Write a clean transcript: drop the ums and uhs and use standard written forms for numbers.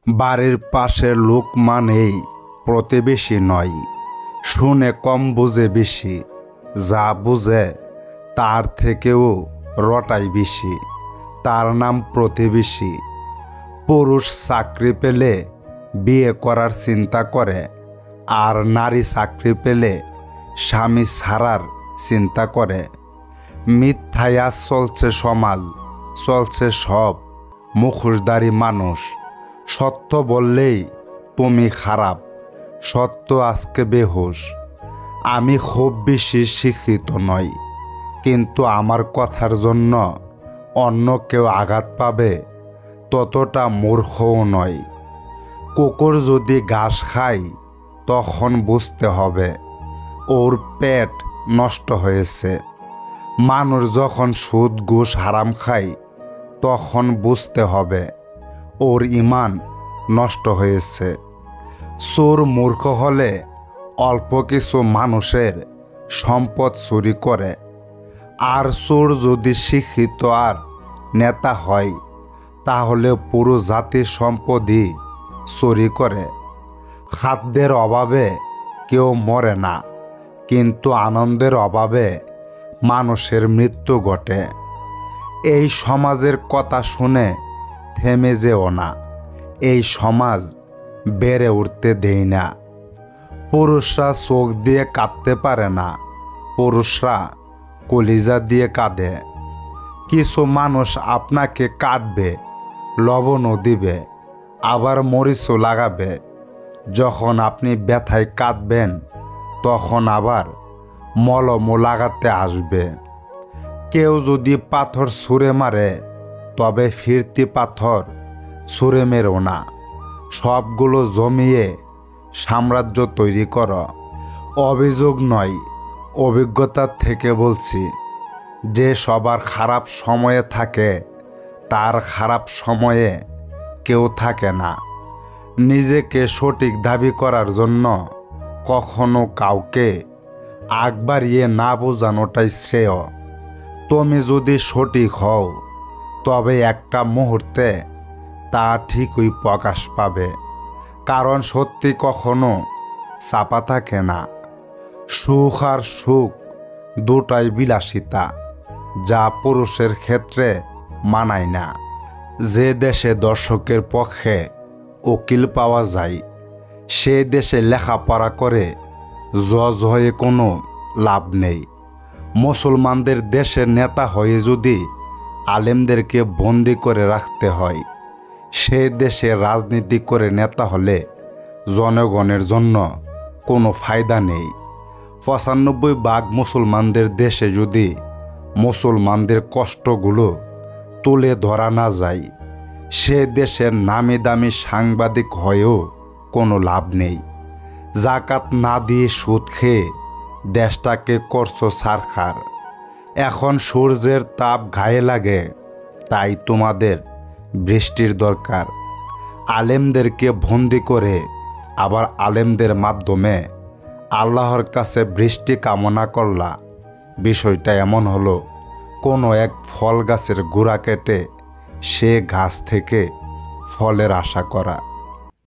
বাড়ির পাশের লোক মানেই প্রতিবেশী নয়। শুনে কম বুঝে বেশি, যা বুঝে তার থেকেও রটাই বেশি, তার নাম প্রতিবেশী। পুরুষ চাকরি পেলে বিয়ে করার চিন্তা করে, আর নারী চাকরি পেলে স্বামী ছাড়ার চিন্তা করে। মিথ্যায় আজ চলছে সমাজ, চলছে সব মুখোশধারী মানুষ। সত্য বললেই তুমি খারাপ, সত্য আজকে বেহুশ। আমি খুব বেশি শিক্ষিত নই, কিন্তু আমার কথার জন্য অন্য কেউ আঘাত পাবে ততটা মূর্খও নয়। কুকুর যদি ঘাস খায় তখন বুঝতে হবে ওর পেট নষ্ট হয়েছে। মানুষ যখন সুদ ঘুষ হারাম খায় তখন বুঝতে হবে ওর ঈমান নষ্ট হয়েছে। চোর মূর্খ হলে অল্প কিছু মানুষের সম্পদ চুরি করে, আর চোর যদি শিক্ষিত আর নেতা হয় তাহলে পুরো জাতির সম্পদই চুরি করে। খাদ্যের অভাবে কেউ মরে না, কিন্তু আনন্দের অভাবে মানুষের মৃত্যু ঘটে। এই সমাজের কথা শুনে থেমে যেও না, এই সমাজ বেড়ে উঠতে দেই না। পুরুষরা চোখ দিয়ে কাঁদতে পারে না, পুরুষরা কলিজা দিয়ে কাঁদে। কিছু মানুষ আপনাকে কাটবে, লবণও দিবে, আবার মরিচও লাগাবে। যখন আপনি ব্যথায় কাঁদবেন তখন আবার মলমও লাগাতে আসবে। কেউ যদি পাথর ছুঁড়ে মারে তবে ফিরতি পাথর ছুঁড়ে মেরো না। সবগুলো জমিয়ে সাম্রাজ্য তৈরি করো। অভিযোগ নয়, অভিজ্ঞতার থেকে বলছি, যে সবার খারাপ সময়ে থাকে তার খারাপ সময়ে কেউ থাকে না। নিজেকে সঠিক দাবি করার জন্য কখনো কাউকে আগ বাড়িয়ে না বোঝানোটাই শ্রেয়। তুমি যদি সঠিক হও তবে একটা মুহূর্তে তা ঠিকই প্রকাশ পাবে, কারণ সত্যি কখনো চাপা থাকে না। সুখ আর সুখ দুটাই বিলাসিতা, যা পুরুষের ক্ষেত্রে মানায় না। যে দেশে দর্শকের পক্ষে উকিল পাওয়া যায় সে দেশে লেখাপড়া করে জজ হয়ে কোনো লাভ নেই। মুসলমানদের দেশের নেতা হয়ে যদি আলেমদেরকে বন্দি করে রাখতে হয়, সে দেশে রাজনীতি করে নেতা হলে জনগণের জন্য কোনো ফায়দা নেই। ৯৫% মুসলমানদের দেশে যদি মুসলমানদের কষ্টগুলো তুলে ধরা না যায়, সে দেশের নামি দামি সাংবাদিক হয়েও কোনো লাভ নেই। জাকাত না দিয়ে সুদ খেয়ে দেশটাকে করছো ছারখার। এখন সূর্যের তাপ গায়ে লাগে, তাই তোমাদের বৃষ্টির দরকার। আলেমদেরকে বন্দি করে আবার আলেমদের মাধ্যমে আল্লাহর কাছে বৃষ্টি কামনা করলা। বিষয়টা এমন হলো কোনো এক ফল গাছের গোড়া কেটে সে গাছ থেকে ফলের আশা করা।